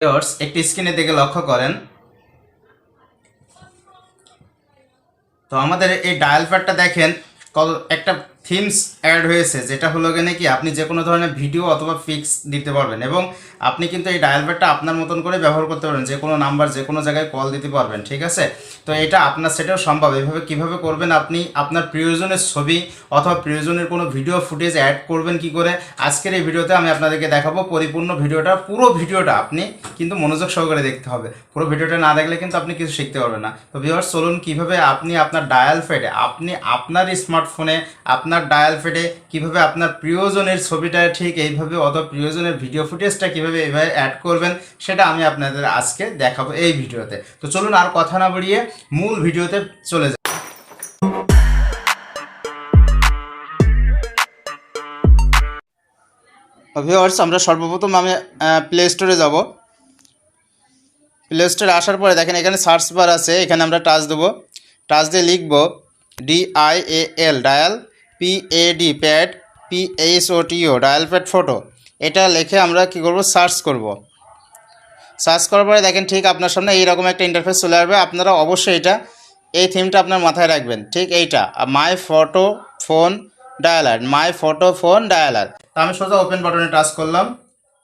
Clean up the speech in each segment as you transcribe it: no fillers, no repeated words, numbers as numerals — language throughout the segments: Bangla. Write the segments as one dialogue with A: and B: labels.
A: ভিউয়ার্স একটি স্ক্রিনের দিকে লক্ষ্য করেন। তো আমাদের এই ডায়াল প্যাডটা দেখেন একটা থিমস অ্যাড হয়েছে, যেটা হলো গিয়ে কি আপনি যে কোনো ধরনের ভিডিও অথবা পিক্স দিতে পারবেন এবং আপনি কিন্তু এই ডায়াল প্যাডটা আপনার মতন করে ব্যবহার করতে পারবেন, যে কোনো নাম্বার যে কোনো জায়গায় কল দিতে পারবেন। ঠিক আছে, তো এটা আপনার সেটাও সম্ভব। এভাবে কিভাবে করবেন, আপনি আপনার প্রিয়জনের ছবি অথবা প্রিয়জনের কোনো ভিডিও ফুটেজ অ্যাড করবেন কি করে, আজকের এই ভিডিওতে আমি আপনাদেরকে দেখাবো। পরিপূর্ণ ভিডিওটা, পুরো ভিডিওটা আপনি কিন্তু মনোযোগ সহকারে দেখতে হবে। পুরো ভিডিওটা না দেখলে কিন্তু আপনি কিছু শিখতে পারবেন না। তো ভিউয়ার্স চলুন কিভাবে আপনি আপনার ডায়াল প্যাডে, আপনি আপনার স্মার্টফোনে আপনার ডায়াল প্যাডে কিভাবে আপনার প্রিয়জনের ছবিটা ঠিক এইভাবে অথবা প্রিয়জনের ভিডিও ফুটেজটা কিভাবে এইভাবে অ্যাড করবেন, সেটা আমি আপনাদের আজকে দেখাবো এই ভিডিওতে। তো চলুন আর কথা না বাড়িয়ে মূল ভিডিওতে চলে যাই। ভিউয়ার্স আমরা সর্বপ্রথম আমি প্লে স্টোরে যাব। প্লে স্টোরে আসার পরে দেখেন এখানে সার্চ বার আছে, এখানে আমরা টাচ দেবো। টাচ দিয়ে লিখব DIAL dial, PAD pad, PHOTO dial pad photo. এটা লিখে আমরা কি করব, সার্চ করব। সার্চ করার পরে দেখেন ঠিক আপনার সামনে এইরকম একটা ইন্টারফেস চলে আসবে। আপনারা অবশ্যই এই থিমটা আপনার মাথায় রাখবেন, ঠিক এইটা, মাই ফটো ফোন ডায়ালার, মাই ফটো ফোন ডায়ালার। তো আমি সোজা ওপেন বাটনে টাচ করলাম।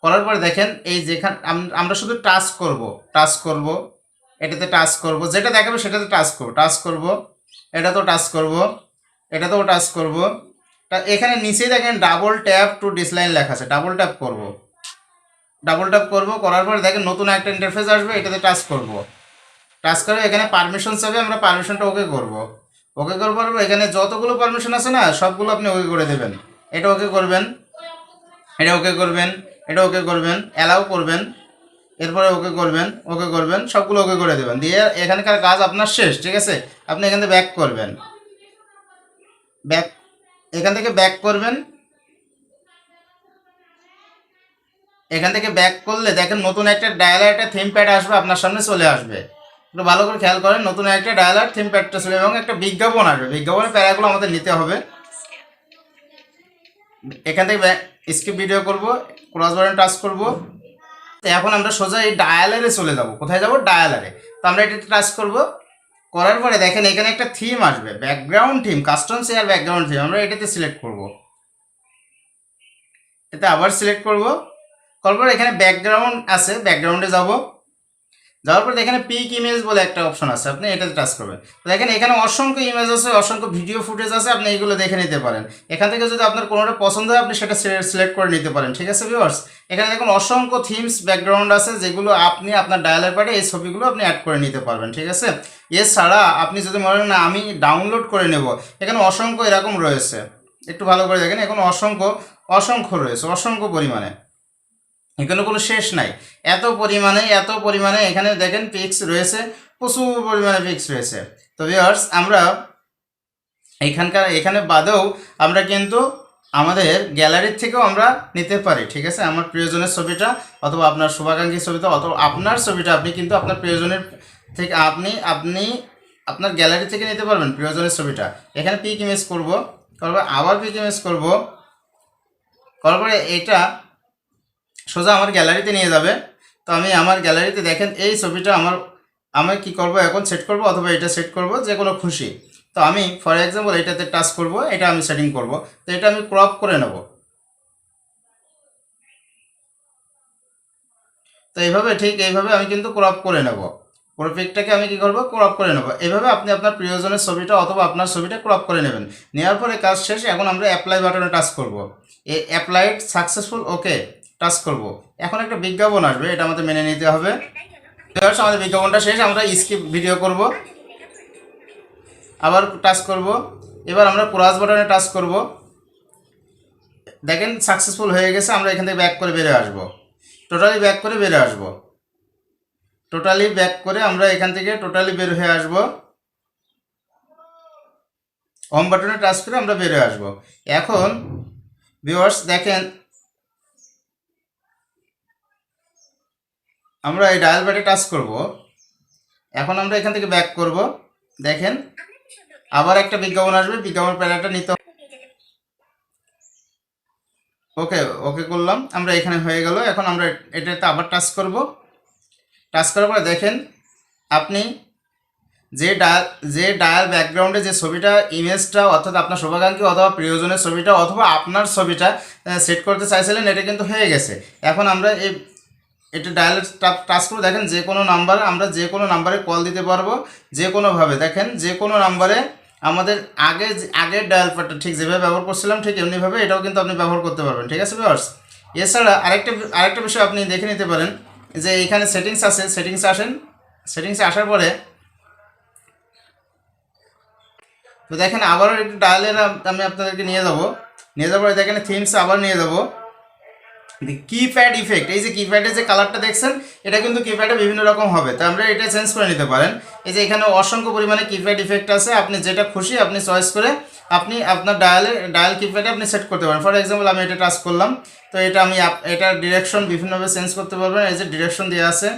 A: করার পরে দেখেন এই যেখানে আমরা শুধু টাচ করব, এটাতে টাচ করব, যেটা দেখাবে সেটাতে টাচ করব, এটাতেও টাচ করব, এটাতেও টাচ করব। তা এখানে নিচেই দেখেন ডাবল ট্যাপ টু ডিসলাইন লেখা আছে, ডাবল ট্যাপ করব। করার পরে দেখেন নতুন একটা ইন্টারফেস আসবে, এটাতে টাচ করব। টাচ করে এখানে পারমিশন চাবে, আমরা পারমিশনটা ওকে করব। ওকে করবার পর এখানে যতগুলো পারমিশন আছে না, সবগুলো আপনি ওকে করে দেবেন। এটা ওকে করবেন, এটা ওকে করবেন, এটা ওকে করবেন, অ্যালাউ করবেন, এরপরে ওকে করবেন, সবগুলো ওকে করে দেবেন। দিয়ে এখানকার কাজ আপনার শেষ। ঠিক আছে, আপনি এখান থেকে ব্যাক করবেন, এখান থেকে ব্যাক করবেন। এখান থেকে ব্যাক করলে দেখেন নতুন একটা ডায়ালার, একটা থিম প্যাড আসবে, আপনার সামনে চলে আসবে। একটু ভালো করে খেয়াল করেন, নতুন একটা ডায়ালার থিম প্যাডটা চলে এবং একটা বিজ্ঞাপন আসবে। বিজ্ঞাপনের প্যারাগুলো আমাদের নিতে হবে। এখান থেকে স্কিপ ভিডিও করব, ক্রস বাটন টাচ করব। তো এখন আমরা সোজা এই ডায়ালারে চলে যাব। কোথায় যাব? ডায়ালারে। তো আমরা এটাতে টাচ করব। করার পরে দেখেন এখানে একটা থিম আসবে, background theme, custom share background theme. আমরা এটাতে সিলেক্ট করব, এতে আবার সিলেক্ট করব। করার পর এখানে ব্যাকগ্রাউন্ড আছে, ব্যাকগ্রাউন্ডে যাব। যাওয়ার পর এখানে পিক ইমেজ বলে একটা অপশন আছে, আপনি এটাতে টাচ করবেন। দেখেন এখানে অসংখ্য ইমেজ আছে, অসংখ্য ভিডিও ফুটেজ আছে, আপনি এইগুলো দেখে নিতে পারেন। এখান থেকে যদি আপনার কোনোটা পছন্দ হয় আপনি সেটা সিলেক্ট করে নিতে পারেন। ঠিক আছে ভিউয়ার্স, এখানে দেখুন অসংখ্য থিমস ব্যাকগ্রাউন্ড আছে, যেগুলো আপনি আপনার ডায়ালার প্যাডে এই ছবিগুলো আপনি অ্যাড করে নিতে পারবেন। ঠিক আছে, এছাড়া আপনি যদি মনে করেন না আমি ডাউনলোড করে নেব, এখানে অসংখ্য এরকম রয়েছে। একটু ভালো করে দেখেন, এখানে অসংখ্য রয়েছে, অসংখ্য পরিমাণে, এখানে কোনো শেষ নাই। এত পরিমাণে এখানে দেখেন পিক্স রয়েছে, প্রচুর পরিমাণে পিক্স রয়েছে। তো ভিউয়ার্স আমরা এখানে বাদেও আমরা কিন্তু আমাদের গ্যালারির থেকেও আমরা নিতে পারি। ঠিক আছে, আমার প্রিয়জনের ছবিটা অথবা আপনার শুভাকাঙ্ক্ষী ছবিটা অথবা আপনার ছবিটা আপনি কিন্তু আপনার প্রিয়জনের থেকে আপনি আপনার গ্যালারি থেকে নিতে পারবেন প্রিয়জনের ছবিটা। এখানে পিক ইমেজ করব, আবার পিক ইমেজ করব, করার পরে এটা সোজা আমার গ্যালারিতে নিয়ে যাবে। তো আমি আমার গ্যালারিতে দেখেন এই ছবিটা আমি কি করব, এখন সেট করব অথবা এটা সেট করব, যে কোনো খুশি। তো আমি ফর এক্সাম্পল এটাতে টাচ করব, এটা আমি সেটিং করব। তো এটা আমি ক্রপ করে নেব। তো এইভাবে আমি কিন্তু ক্রপ করে নেব। পুরো পিকটাকে আমি কি করব, ক্রপ করে নেব। এইভাবে আপনি আপনার প্রিয়জনের ছবিটা অথবা আপনার ছবিটা ক্রপ করে নেবেন। নেওয়ার পরে কাজ শেষ। এখন আমরা অ্যাপ্লাই বাটনে টাচ করব। এই অ্যাপ্লাইড সাকসেসফুল, ওকে টাচ করব। এখন একটা বিজ্ঞাপন আসবে, এটা আমাদের মেনে নিতে হবে। আমাদের বিজ্ঞাপনটা শেষ, আমরা স্কিপ ভিডিও করব, আবার টাচ করব। এবার আমরা ক্রস বাটনে টাচ করব। দেখেন সাকসেসফুল হয়ে গেছে। আমরা এখান থেকে ব্যাক করে বেরিয়ে আসবো, টোটালি ব্যাক করে বেরিয়ে আসবো, আমরা এখান থেকে টোটালি বের হয়ে আসব। হোম বাটনে টাচ করে আমরা বেরিয়ে আসব। এখন ভিউয়ার্স দেখেন আমরা এই ডায়াল প্যাডে টাচ করব। এখন আমরা এখান থেকে ব্যাক করব। দেখেন আবার একটা বিজ্ঞাপন আসবে, বিজ্ঞাপন প্যাডটা নিতে হবে। ওকে করলাম, আমরা এখানে হয়ে গেল। এখন আমরা এটাতে আবার টাচ করব। টাচ করার পরে দেখেন আপনি যে ডায়াল ব্যাকগ্রাউন্ডে যে ছবিটা ইমেজটা অর্থাৎ আপনার শুভাকাঙ্ক্ষী অথবা প্রিয়জনের ছবিটা অথবা আপনার ছবিটা সেট করতে চাইছিলেন, এটা কিন্তু হয়ে গেছে। এখন আমরা এটা ডায়াল টাচ করে দেখেন যে কোনো নাম্বার, আমরা যে কোনো নাম্বারে কল দিতে পারবো যে কোনোভাবে। দেখেন যে কোনো নাম্বারে আমাদের আগের ডায়াল প্যাডটা ঠিক যেভাবে ব্যবহার করছিলাম ঠিক এমনিভাবে এটাও কিন্তু আপনি ব্যবহার করতে পারবেন। ঠিক আছে ভিউয়ার্স, এছাড়া আরেকটা বিষয় আপনি দেখে নিতে পারেন যে এখানে সেটিংস আছে, সেটিংসে আসার পরে তো দেখেন আবারও একটু ডায়ালের আমি আপনাদেরকে নিয়ে যাওয়ার পরে দেখেন থিমস আবার নিয়ে যাবো। কিপ্যাড ইফেক্ট, এই যে কিপ্যাডের যে কালারটা দেখছেন এটা কিন্তু কিপ্যাডে বিভিন্ন রকম হবে, তো আমরা এটা চেঞ্জ করে নিতে পারেন। এই যে এখানে অসংখ্য পরিমাণে কিপ্যাড ইফেক্ট আছে, আপনি যেটা খুশি আপনি চয়েস করে আপনি আপনার ডায়াল কিপ্যাডে আপনি সেট করতে পারেন। ফর এক্সাম্পল আমি এটা টাচ করলাম, তো এটা আমি এটার ডিরেকশন বিভিন্নভাবে চেঞ্জ করতে পারবেন। এই যে ডিরেকশন দেওয়া আছে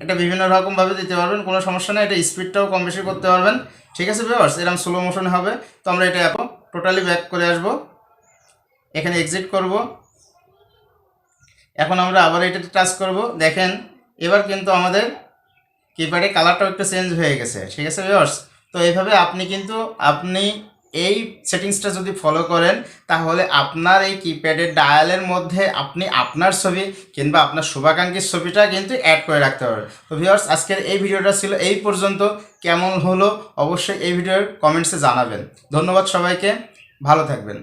A: এটা বিভিন্ন রকমভাবে দিতে পারবেন, কোনো সমস্যা নেই। এটা স্পিডটাও কম বেশি করতে পারবেন। ঠিক আছে ভিউয়ার্স, এরকম স্লো মোশনে হবে। তো আমরা এটা টোটালি ব্যাক করে আসবো, এখানে এক্সিট করব। এখন আমরা আবার এটাতে টাচ করব। দেখেন এবার কিন্তু আমাদের কিপ্যাডের কালারটাও একটু চেঞ্জ হয়ে গেছে। ঠিক আছে ভিউয়ার্স, তো এইভাবে আপনি এই সেটিংসটা যদি ফলো করেন তাহলে আপনার এই কিপ্যাডের ডায়ালের মধ্যে আপনি আপনার ছবি কিংবা আপনার শুভাকাঙ্ক্ষীর ছবিটা কিন্তু অ্যাড করে রাখতে পারবেন। তো ভিউয়ার্স, আজকের এই ভিডিওটা ছিল এই পর্যন্ত। কেমন হলো অবশ্যই এই ভিডিওর কমেন্টসে জানাবেন। ধন্যবাদ সবাইকে, ভালো থাকবেন।